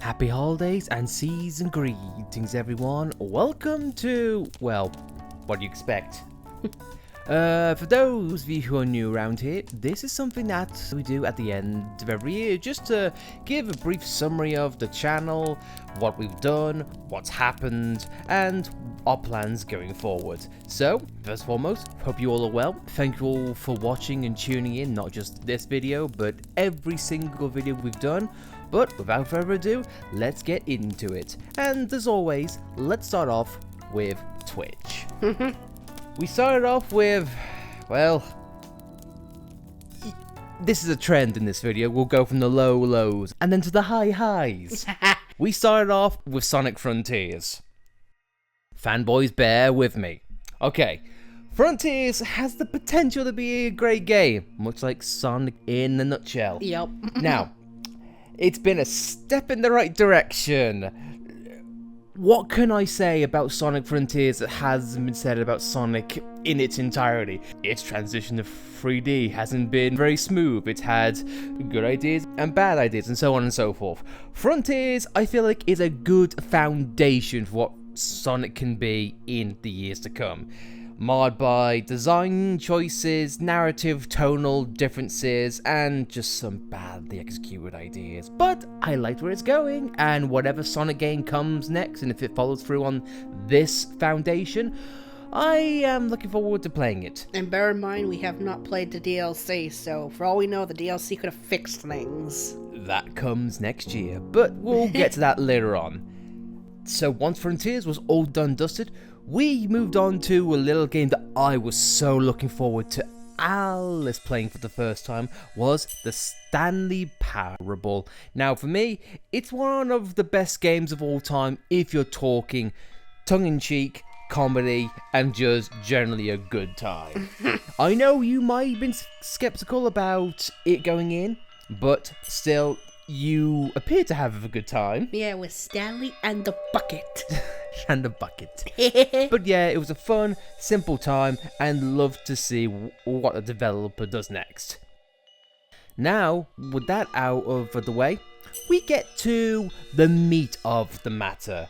Happy holidays and season greetings, everyone. Welcome to, well, what do you expect? For those of you who are new around here, this is something that we do at the end of every year, just to give a brief summary of the channel, what we've done, what's happened, and our plans going forward. So, first and foremost, hope you all are well. Thank you all for watching and tuning in, not just this video, but every single video we've done. But without further ado, let's get into it. And as always, let's start off with Twitch. We started off with, well, this is a trend in this video. We'll go from the low lows and then to the high highs. We started off with Sonic Frontiers. Fanboys, bear with me. Okay, Frontiers has the potential to be a great game, much like Sonic in a nutshell. Yep. Now, it's been a step in the right direction. What can I say about Sonic Frontiers that hasn't been said about Sonic in its entirety? Its transition to 3D hasn't been very smooth. It's had good ideas and bad ideas and so on and so forth. Frontiers, I feel like, is a good foundation for what Sonic can be in the years to come. Marred by design choices, narrative, tonal differences, and just some badly executed ideas. But I liked where it's going, and whatever Sonic game comes next, and if it follows through on this foundation, I am looking forward to playing it. And bear in mind, we have not played the DLC, so for all we know, the DLC could have fixed things. That comes next year, but we'll get to that later on. So once Frontiers was all done dusted, we moved on to a little game that I was so looking forward to Alice playing for the first time, was the Stanley Parable. Now for me, it's one of the best games of all time if you're talking tongue-in-cheek, comedy, and just generally a good time. I know you might have been skeptical about it going in, but still, you appear to have a good time. Yeah, with Stanley and the bucket. And the bucket. But yeah, it was a fun, simple time, and love to see what the developer does next. Now, with that out of the way, we get to the meat of the matter.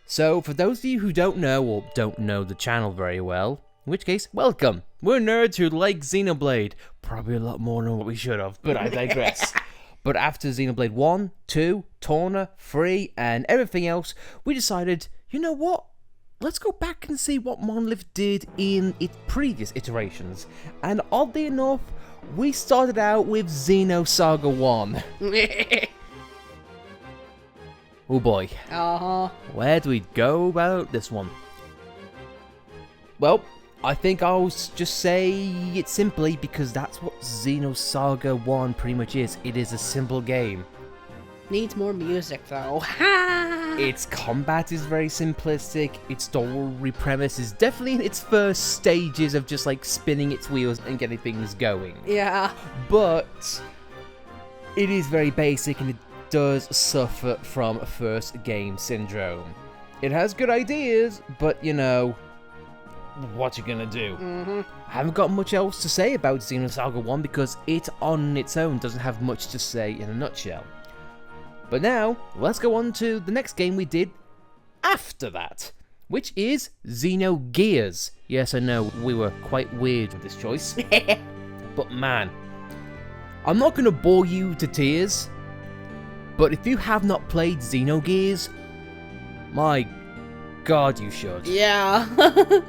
So, for those of you who don't know, or don't know the channel very well, in which case, welcome. We're nerds who like Xenoblade. Probably a lot more than what we should have, but I digress. But after Xenoblade 1, 2, Torna, 3, and everything else, we decided, you know what? Let's go back and see what Monolith did in its previous iterations. And oddly enough, we started out with Xenosaga 1. Oh boy. Uh-huh. Where do we go about this one? Well, I think I'll just say it simply because that's what Xenosaga 1 pretty much is. It is a simple game. Needs more music, though. Its combat is very simplistic. Its story premise is definitely in its first stages of just like spinning its wheels and getting things going. Yeah. But it is very basic and it does suffer from first game syndrome. It has good ideas, but you know, what you gonna do? I haven't got much else to say about Xenosaga 1 because it on its own doesn't have much to say in a nutshell. But now, let's go on to the next game we did after that, which is Xenogears. Yes, I know, we were quite weird with this choice. But man, I'm not gonna bore you to tears, but if you have not played Xenogears, my God, you should. Yeah.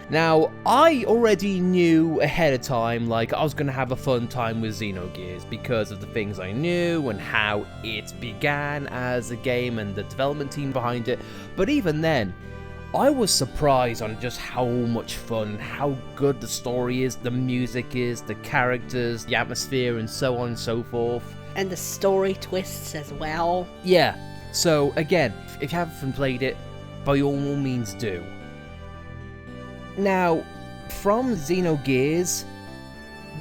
Now, I already knew ahead of time, like, I was going to have a fun time with Xenogears because of the things I knew and how it began as a game and the development team behind it. But even then, I was surprised on just how much fun, how good the story is, the music is, the characters, the atmosphere, and so on and so forth. And the story twists as well. Yeah, so again, if you haven't played it, by all means do. Now, from Xenogears,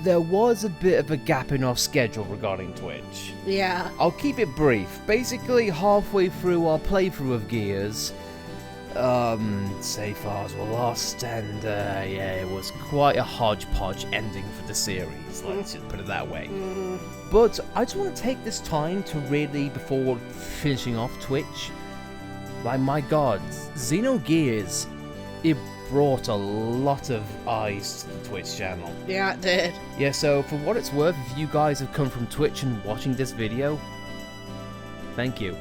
there was a bit of a gap in our schedule regarding Twitch. Yeah. I'll keep it brief. Basically, halfway through our playthrough of Gears, save files were lost, and yeah, it was quite a hodgepodge ending for the series, let's just put it that way. But I just want to take this time to really, before finishing off Twitch, like, my god, Xenogears, it brought a lot of eyes to the Twitch channel. Yeah, it did. Yeah, so for what it's worth, if you guys have come from Twitch and watching this video, thank you.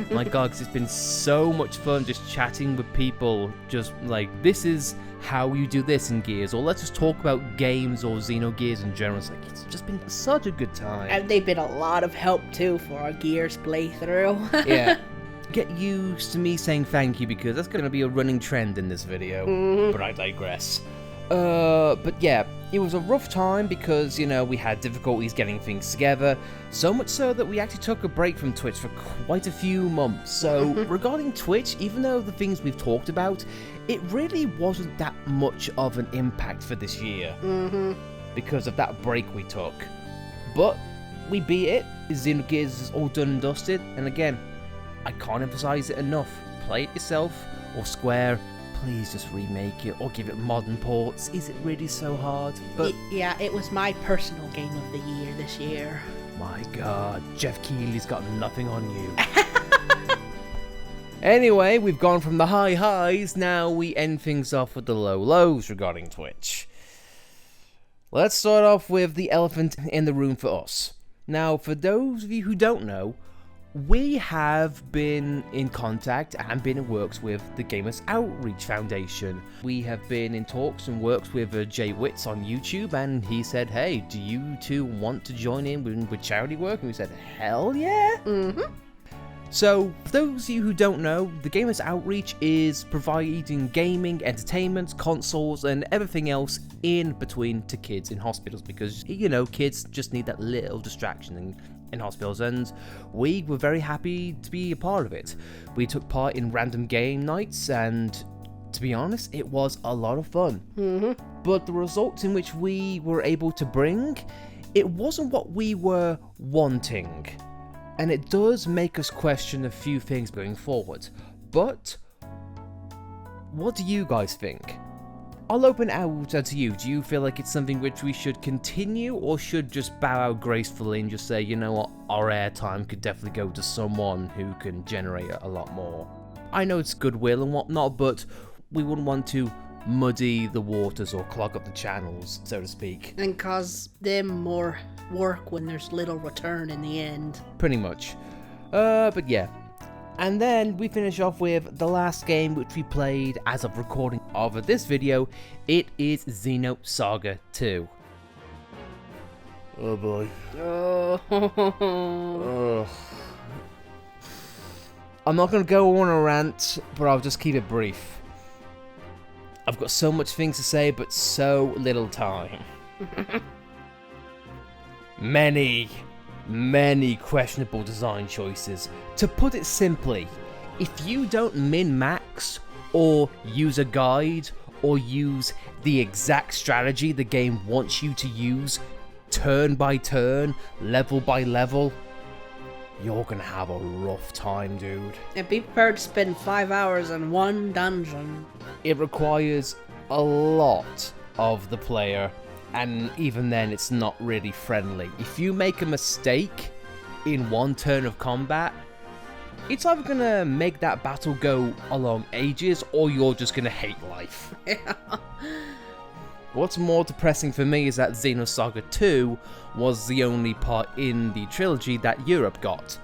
My god, 'cause it's been so much fun just chatting with people, just like, this is how you do this in Gears, or let's just talk about games or Xenogears in general. It's like, it's just been such a good time. And they've been a lot of help too for our Gears playthrough. Yeah. Get used to me saying thank you, because that's going to be a running trend in this video, but I digress. But yeah, it was a rough time because, you know, we had difficulties getting things together, so much so that we actually took a break from Twitch for quite a few months. So regarding Twitch, even though the things we've talked about, it really wasn't that much of an impact for this year because of that break we took. But we beat it. Xenogears is all done and dusted, and again, I can't emphasize it enough. Play it yourself, or Square, please just remake it, or give it modern ports. Is it really so hard? But yeah, it was my personal game of the year this year. my god, Jeff Keighley's got nothing on you. Anyway, we've gone from the high highs, now we end things off with the low lows regarding Twitch. Let's start off with the elephant in the room for us. Now, for those of you who don't know, we have been in contact and been in works with the Gamers Outreach Foundation. We have been in talks and works with Jay Witts on YouTube, and he said, hey, do you two want to join in with charity work? And we said, hell yeah! So, for those of you who don't know, the Gamers Outreach is providing gaming, entertainment, consoles, and everything else in between to kids in hospitals, because, you know, kids just need that little distraction in hospitals, and we were very happy to be a part of it. We took part in random game nights, and to be honest, it was a lot of fun. But the results in which we were able to bring, it wasn't what we were wanting. And it does make us question a few things going forward. But what do you guys think? I'll open it out to you. Do you feel like it's something which we should continue, or should just bow out gracefully and just say, you know what, our airtime could definitely go to someone who can generate a lot more? I know it's goodwill and whatnot, but we wouldn't want to muddy the waters or clog up the channels, so to speak. And cause them more work when there's little return in the end. Pretty much. But yeah. And then we finish off with the last game which we played as of recording of this video. It is Xenosaga 2. Oh boy. I'm not going to go on a rant, but I'll just keep it brief. I've got so much things to say, but so little time. Many questionable design choices. To put it simply, if you don't min-max, or use a guide, or use the exact strategy the game wants you to use, turn by turn, level by level, you're gonna have a rough time, dude. And be prepared to spend 5 hours in one dungeon. It requires a lot of the player, and even then it's not really friendly. If you make a mistake in one turn of combat, it's either gonna make that battle go along ages, or you're just gonna hate life. Yeah. What's more depressing for me is that Xenosaga 2 was the only part in the trilogy that Europe got.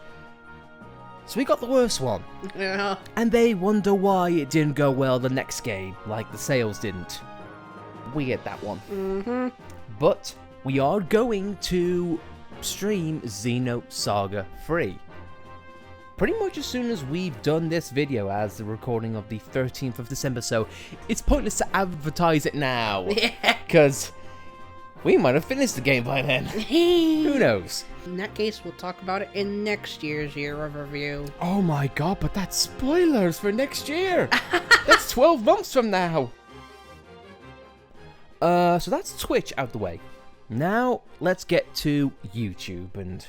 So we got the worst one. Yeah. And they wonder why it didn't go well the next game, like the sales didn't. We get that one. But we are going to stream Xenosaga 3. Pretty much as soon as we've done this video, as the recording of the 13th of December, so it's pointless to advertise it now. Yeah. Because we might have finished the game by then. Who knows? In that case, we'll talk about it in next year's year of review. Oh my god, but that's spoilers for next year. That's 12 months from now. So that's Twitch out the way. Now, let's get to YouTube, and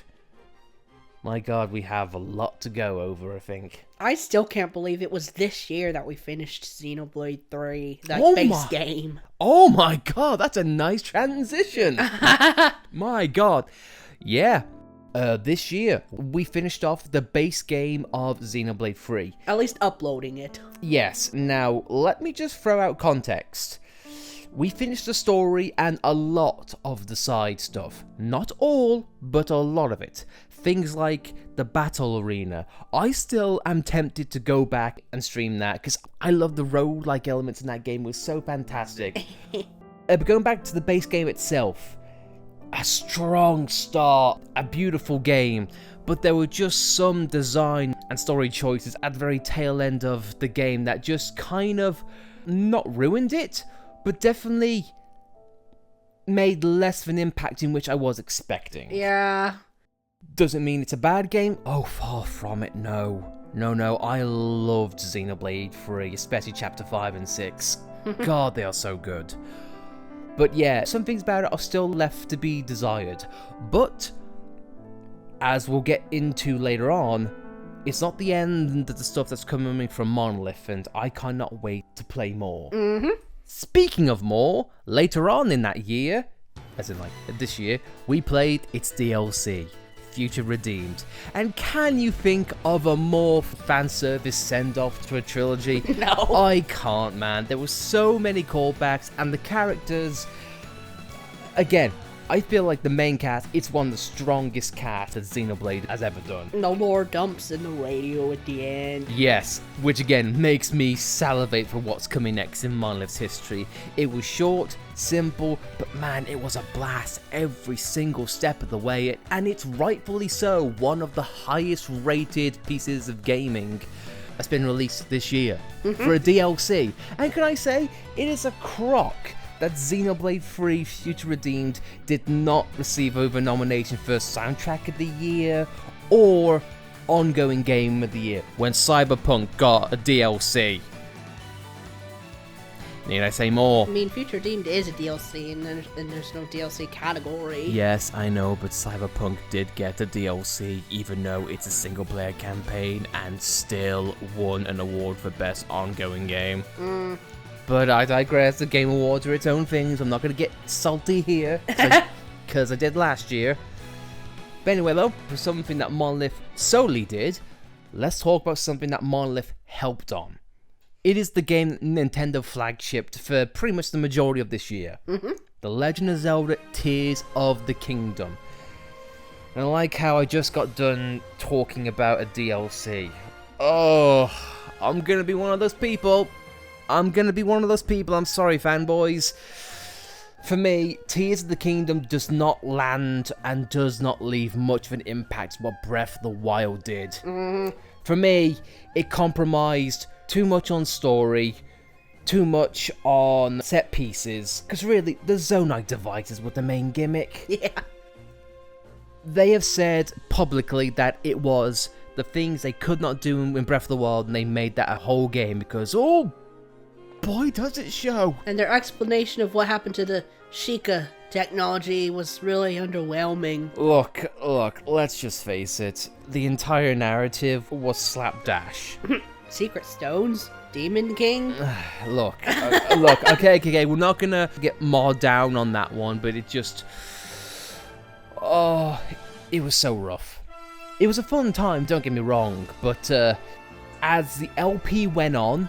My god, we have a lot to go over, I think. I still can't believe it was this year that we finished Xenoblade 3, the Oh base my- game. Oh my god, that's a nice transition. My god. Yeah. This year, we finished off the base game of Xenoblade 3. At least uploading it. Yes, now, let me just throw out context. We finished the story and a lot of the side stuff. Not all, but a lot of it. Things like the battle arena. I still am tempted to go back and stream that, because I love the roguelike elements in that game. It was so fantastic. But going back to the base game itself, a strong start, a beautiful game, but there were just some design and story choices at the very tail end of the game that just kind of not ruined it, but definitely made less of an impact in which I was expecting. Yeah. Doesn't mean it's a bad game. Oh, far from it, no. No, I loved Xenoblade 3, especially Chapter 5 and 6. God, they are so good. But yeah, some things about it are still left to be desired. But, as we'll get into later on, it's not the end of the stuff that's coming from Monolith, and I cannot wait to play more. Speaking of more, later on in that year, as in like this year, we played its DLC, Future Redeemed. And can you think of a more fan service send-off to a trilogy? No. I can't, man. There were so many callbacks, and the characters... Again, I feel like the main cast, it's one of the strongest casts that Xenoblade has ever done. No more dumps in the radio at the end. Yes, which again makes me salivate for what's coming next in Monolith's history. It was short, simple, but man, it was a blast every single step of the way, and it's rightfully so one of the highest rated pieces of gaming that's been released this year for a DLC. And can I say, it is a crock that Xenoblade 3 Future Redeemed did not receive over nomination for Soundtrack of the Year or Ongoing Game of the Year when Cyberpunk got a DLC. Need I say more? I mean, Future Redeemed is a DLC, and there's no DLC category. Yes, I know, but Cyberpunk did get a DLC, even though it's a single-player campaign, and still won an award for Best Ongoing Game. But I digress, the Game Awards are its own things, I'm not going to get salty here, because I did last year. But anyway though, for something that Monolith solely did, let's talk about something that Monolith helped on. It is the game that Nintendo flagshipped for pretty much the majority of this year. The Legend of Zelda Tears of the Kingdom. And I like how I just got done talking about a DLC. Oh, I'm going to be one of those people. I'm sorry, fanboys. For me, Tears of the Kingdom does not land and does not leave much of an impact what Breath of the Wild did. For me, it compromised too much on story, too much on set pieces, because really, the Zonite devices were the main gimmick. Yeah. They have said publicly that it was the things they could not do in Breath of the Wild, and they made that a whole game because, oh boy, does it show. And their explanation of what happened to the Sheikah technology was really underwhelming. Look, let's just face it. The entire narrative was slapdash. Secret Stones? Demon King? Look, okay, we're not gonna get more down on that one, but it just... Oh, it was so rough. It was a fun time, don't get me wrong, but as the LP went on,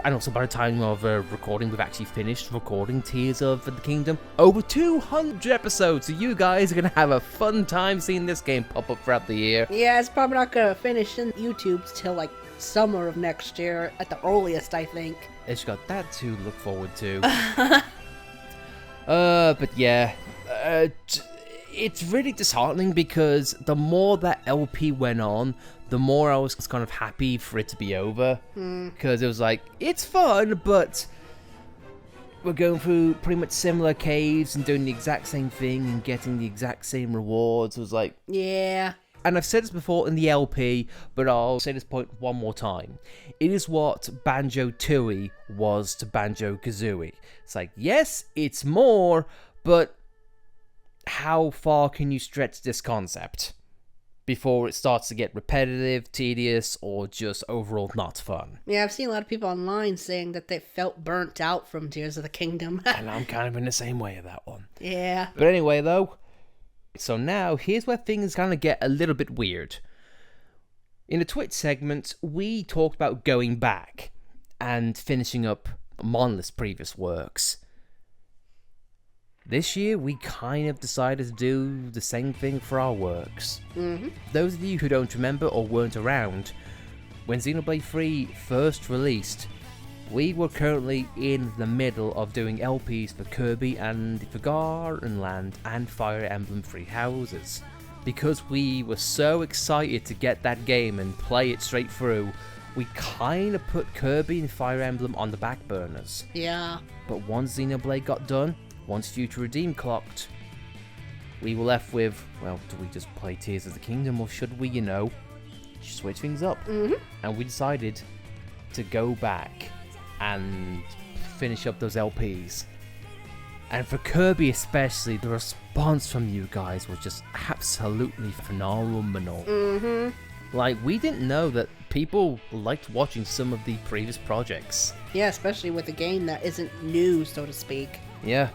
and also by the time of recording, we've actually finished recording Tears of the Kingdom. Over 200 episodes, so you guys are going to have a fun time seeing this game pop up throughout the year. Yeah, it's probably not gonna finish in YouTube till like summer of next year at the earliest, I think. It's got that to look forward to. But yeah, it's really disheartening because the more that LP went on, the more I was kind of happy for it to be over. Because it was like, it's fun, but we're going through pretty much similar caves and doing the exact same thing and getting the exact same rewards. It was like... Yeah. And I've said this before in the LP, but I'll say this point one more time. It is what Banjo-Tooie was to Banjo-Kazooie. It's like, yes, it's more, but how far can you stretch this concept? before it starts to get repetitive, tedious, or just overall not fun. Yeah, I've seen a lot of people online saying that they felt burnt out from Tears of the Kingdom. And I'm kind of in the same way of that one. Yeah. But anyway, though, so now here's where things kind of get a little bit weird. In the Twitch segment, we talked about going back and finishing up Monolith's previous works. This year, we kind of decided to do the same thing for our works. Those of you who don't remember or weren't around, when Xenoblade 3 first released, we were currently in the middle of doing LPs for Kirby and the Forgotten Land and Fire Emblem Three Houses. Because we were so excited to get that game and play it straight through, we kind of put Kirby and Fire Emblem on the back burners. Yeah. But once Xenoblade got done, once Future Redeem clocked, we were left with, well, do we just play Tears of the Kingdom or should we, switch things up? And we decided to go back and finish up those LPs. And for Kirby especially, the response from you guys was just absolutely phenomenal. Like, we didn't know that people liked watching some of the previous projects. Yeah, especially with a game that isn't new, so to speak. Yeah,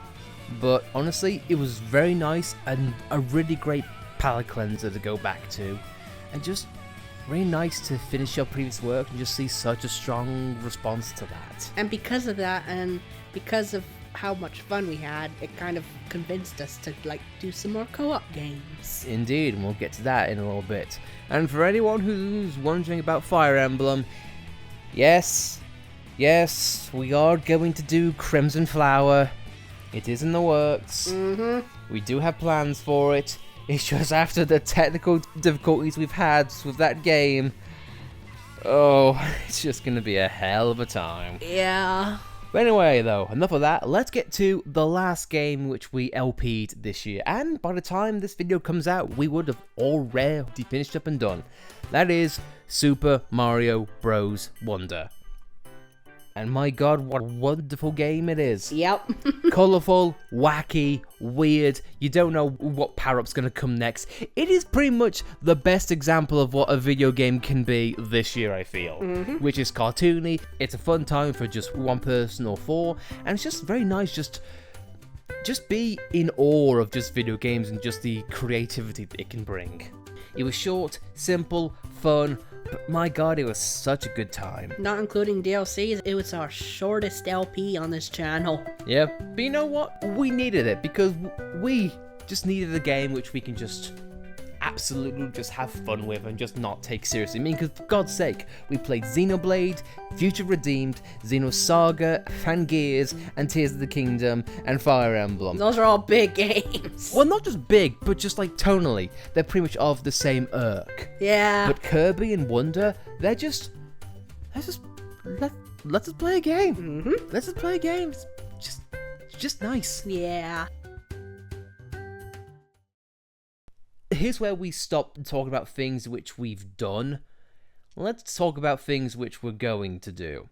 but honestly, it was very nice and a really great palate cleanser to go back to. And just really nice to finish up previous work and just see such a strong response to that. And because of that, and because of how much fun we had, it kind of convinced us to do some more co-op games. Indeed, and we'll get to that in a little bit. And for anyone who's wondering about Fire Emblem, yes, we are going to do Crimson Flower. It is in the works. We do have plans for it. It's just after the technical difficulties we've had with that game. Oh, it's just going to be a hell of a time. Yeah. But anyway, though, enough of that. Let's get to the last game which we LP'd this year. And by the time this video comes out, we would have already finished up and done. That is Super Mario Bros. Wonder. And my god, what a wonderful game it is. Yep. Colourful, wacky, weird. You don't know what power-up's going to come next. It is pretty much the best example of what a video game can be this year, I feel. Which is cartoony. It's a fun time for just one person or four. And it's just very nice just be in awe of just video games and just the creativity that it can bring. It was short, simple, fun, but my god, it was such a good time. Not including DLCs, it was our shortest LP on this channel. Yeah, but you know what? We needed it because we just needed a game which we can just absolutely just have fun with and just not take seriously. I mean, because for God's sake, we played Xenoblade, Future Redeemed, Xenosaga, Fangears, and Tears of the Kingdom, and Fire Emblem. Those are all big games. Well, not just big, but just like tonally, they're pretty much of the same irk. Yeah. But Kirby and Wonder, let's just play a game. Let's just play a game. It's just nice. Yeah. Here's where we stop talking about things which we've done. Let's talk about things which we're going to do.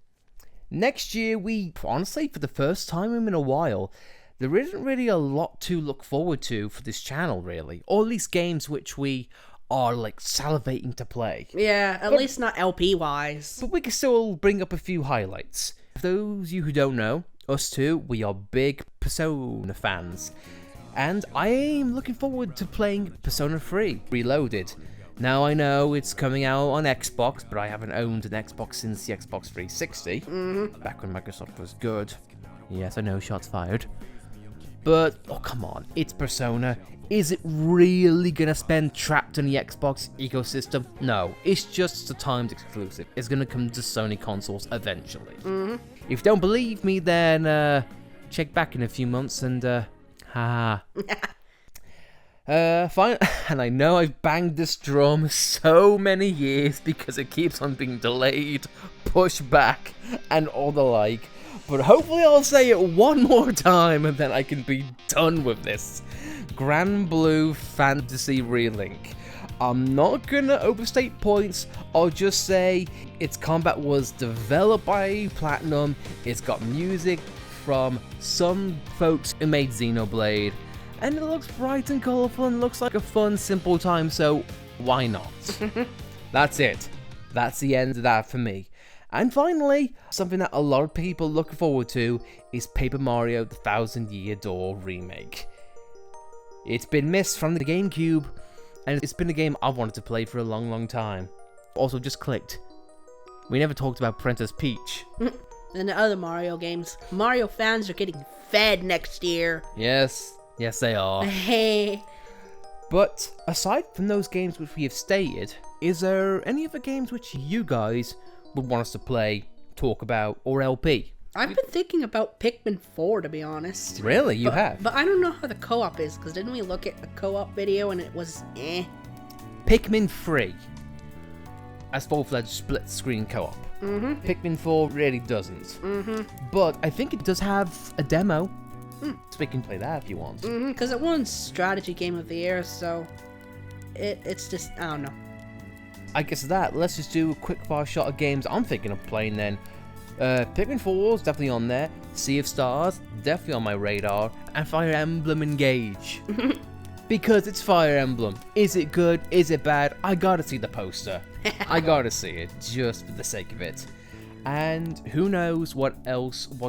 Next year, honestly, for the first time in a while, there isn't really a lot to look forward to for this channel, really. Or at least games which we are, salivating to play. Yeah, at least not LP-wise. But we can still bring up a few highlights. For those of you who don't know, us two, we are big Persona fans. And I am looking forward to playing Persona 3 Reloaded. Now I know it's coming out on Xbox, but I haven't owned an Xbox since the Xbox 360. Back when Microsoft was good. Yes, I know, shots fired. But, oh come on, it's Persona. Is it really gonna spend trapped in the Xbox ecosystem? No, it's just a timed exclusive. It's gonna come to Sony consoles eventually. If you don't believe me, then check back in a few months and fine. And I know I've banged this drum so many years because it keeps on being delayed, pushed back, and all the like. But hopefully I'll say it one more time and then I can be done with this. Grand Blue Fantasy Relink. I'm not gonna overstate points, I'll just say its combat was developed by Platinum, it's got music from some folks who made Xenoblade, and it looks bright and colourful and looks like a fun, simple time, so Why not? That's it. That's the end of that for me. And finally, something that a lot of people look forward to is Paper Mario The Thousand Year Door Remake. It's been missed from the GameCube, and it's been a game I've wanted to play for a long, long time. Also, just clicked. We never talked about Princess Peach. And the other Mario games. Mario fans are getting fed next year. Yes, they are. Hey. But aside from those games which we have stated, is there any other games which you guys would want us to play, talk about, or LP? I've been thinking about Pikmin 4, to be honest. Really? You have? But I don't know how the co-op is, because didn't we look at the co-op video and it was eh? Pikmin 3 as full-fledged split-screen co-op. Pikmin 4 really doesn't. But I think it does have a demo. So we can play that if you want. Because it won Strategy Game of the Year, so it's just, I don't know. I guess let's just do a quick fire shot of games I'm thinking of playing then. Pikmin 4 is definitely on there. Sea of Stars, definitely on my radar. And Fire Emblem Engage. Because it's Fire Emblem. Is it good? Is it bad? I gotta see the poster. I gotta see it, just for the sake of it. And who knows what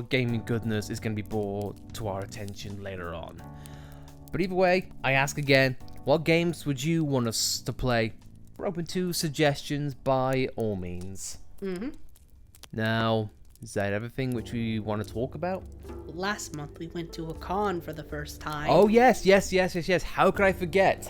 gaming goodness is going to be brought to our attention later on. But either way, I ask again, what games would you want us to play? We're open to suggestions by all means. Now, is that everything which we want to talk about? Last month we went to a con for the first time. Oh yes. How could I forget?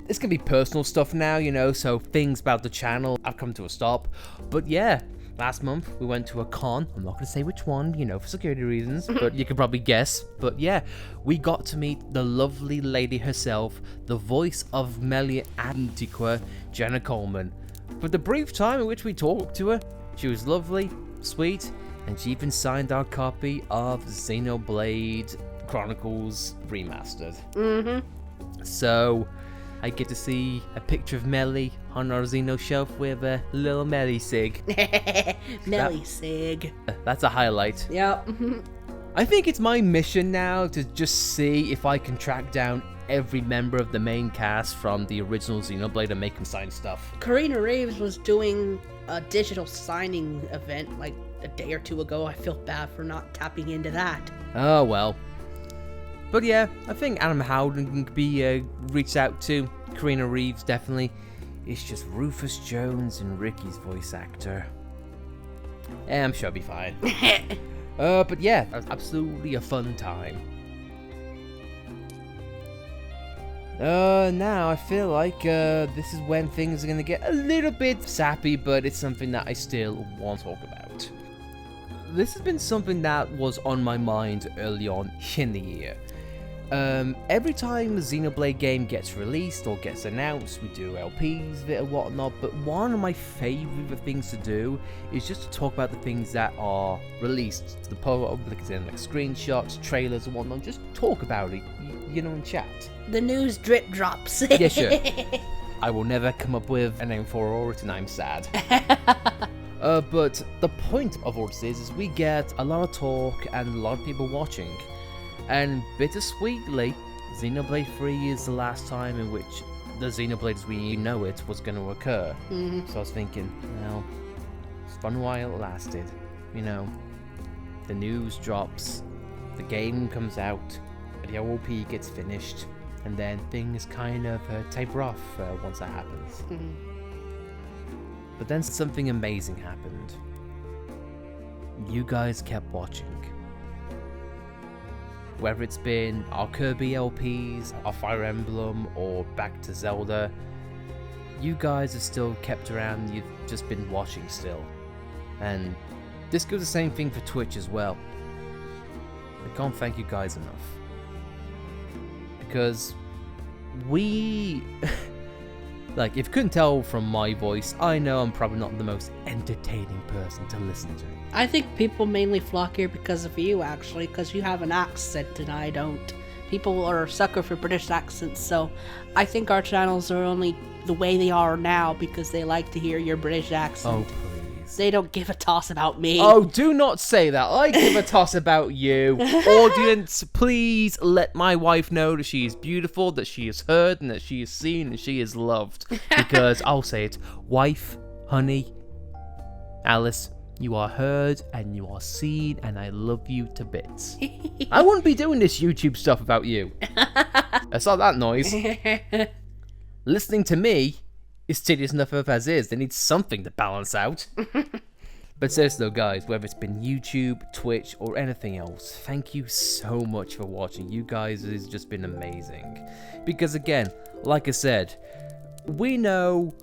This can be personal stuff now, so things about the channel have come to a stop. But yeah, last month we went to a con. I'm not going to say which one, for security reasons, but you can probably guess. But yeah, we got to meet the lovely lady herself, the voice of Melia Antiqua, Jenna Coleman. For the brief time in which we talked to her, she was lovely, sweet, and she even signed our copy of Xenoblade Chronicles Remastered. So, I get to see a picture of Melly on our Xeno shelf with a little Melly Sig. Melly Sig. That's a highlight. Yep. I think it's my mission now to just see if I can track down every member of the main cast from the original Xenoblade and make them sign stuff. Karina Reeves was doing a digital signing event like a day or two ago. I feel bad for not tapping into that. Oh well. But yeah, I think Adam Howden can be reached out to. Karina Reeves, definitely. It's just Rufus Jones and Ricky's voice actor. I'm sure I'll be fine. But yeah, absolutely a fun time. Now I feel like this is when things are gonna get a little bit sappy, but it's something that I still want to talk about. This has been something that was on my mind early on in the year. Every time a Xenoblade game gets released or gets announced, we do LPs of it and whatnot, but one of my favourite things to do is just to talk about the things that are released to the public, as in like screenshots, trailers and whatnot, just talk about it, in chat. The news drip drops. Yeah, sure. I will never come up with a name for it and I'm sad. But the point of all this is we get a lot of talk and a lot of people watching. And bittersweetly, Xenoblade 3 is the last time in which the Xenoblade as we know it was going to occur. So I was thinking, well, it's fun while it lasted. The news drops, the game comes out, the OOP gets finished, and then things kind of taper off once that happens. But then something amazing happened. You guys kept watching. Whether it's been our Kirby LPs, our Fire Emblem, or back to Zelda, you guys have still kept around, you've just been watching still. And this goes the same thing for Twitch as well. I can't thank you guys enough. Because we... Like, if you couldn't tell from my voice, I know I'm probably not the most entertaining person to listen to. I think people mainly flock here because of you, actually, because you have an accent and I don't. People are a sucker for British accents, so I think our channels are only the way they are now because they like to hear your British accent. Oh, guys. They don't give a toss about me. Oh, do not say that. I give a toss about you. Audience, please let my wife know that she is beautiful, that she is heard, and that she is seen, and she is loved. Because I'll say it. Wife, honey, Alice, you are heard, and you are seen, and I love you to bits. I wouldn't be doing this YouTube stuff without you. That's not that noise. Listening to me is tedious enough as is. They need something to balance out. But seriously though, guys, whether it's been YouTube, Twitch, or anything else, thank you so much for watching. You guys has just been amazing. Because again, like I said, we know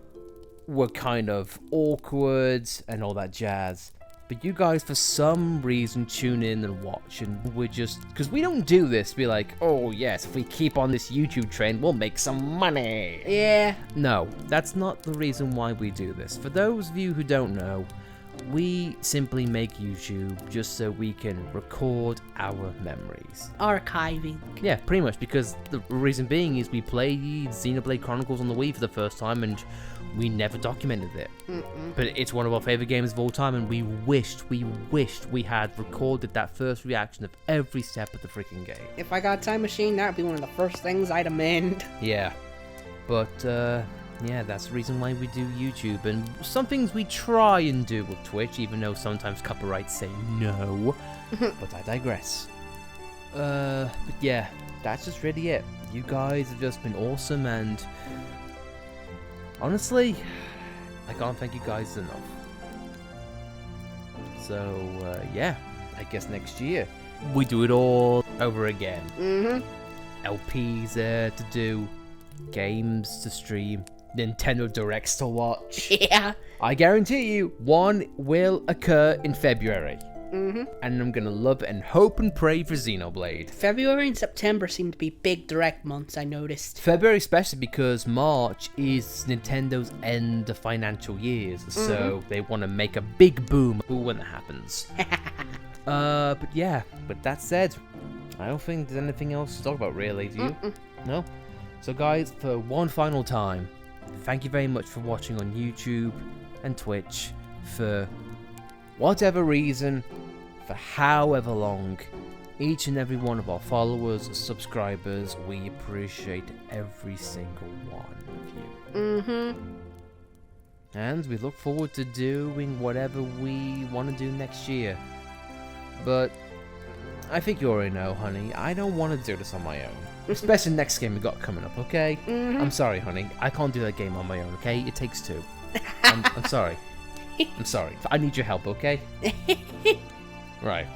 we're kind of awkward and all that jazz, but you guys for some reason tune in and watch, and we're just, because we don't do this be like, oh yes, if we keep on this YouTube trend we'll make some money. Yeah. No, that's not the reason why we do this. For those of you who don't know, we simply make YouTube just so we can record our memories. Archiving. Yeah, pretty much, because the reason being is we played Xenoblade Chronicles on the Wii for the first time and we never documented it. But it's one of our favorite games of all time, and we wished we had recorded that first reaction of every step of the freaking game. If I got a time machine, that would be one of the first things I'd amend. Yeah, but yeah, that's the reason why we do YouTube, and some things we try and do with Twitch, even though sometimes copyrights say no. But I digress. But yeah, that's just really it. You guys have just been awesome, and honestly, I can't thank you guys enough. So yeah, I guess next year we do it all over again. LPs to do, games to stream, Nintendo Directs to watch. Yeah. I guarantee you, one will occur in February. And I'm gonna love and hope and pray for Xenoblade. February and September seem to be big direct months, I noticed. February especially because March is Nintendo's end of financial years, so they want to make a big boom when that happens. But yeah, with that said, I don't think there's anything else to talk about really, do you? No? So guys, for one final time, thank you very much for watching on YouTube and Twitch for whatever reason, for however long. Each and every one of our followers, subscribers, we appreciate every single one of you. And we look forward to doing whatever we want to do next year. But I think you already know, honey, I don't want to do this on my own. Especially next game we got coming up, okay? I'm sorry, honey. I can't do that game on my own, okay? It takes two. I'm sorry. I'm sorry. I need your help, okay? Right.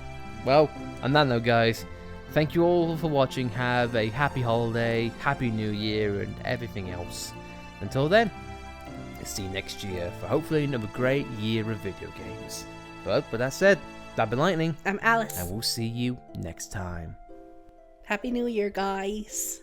Well, on that note, guys, thank you all for watching. Have a happy holiday, happy new year, and everything else. Until then, we'll see you next year for hopefully another great year of video games. But with that said, I've been Lightning. I'm Alice. And we'll see you next time. Happy New Year, guys.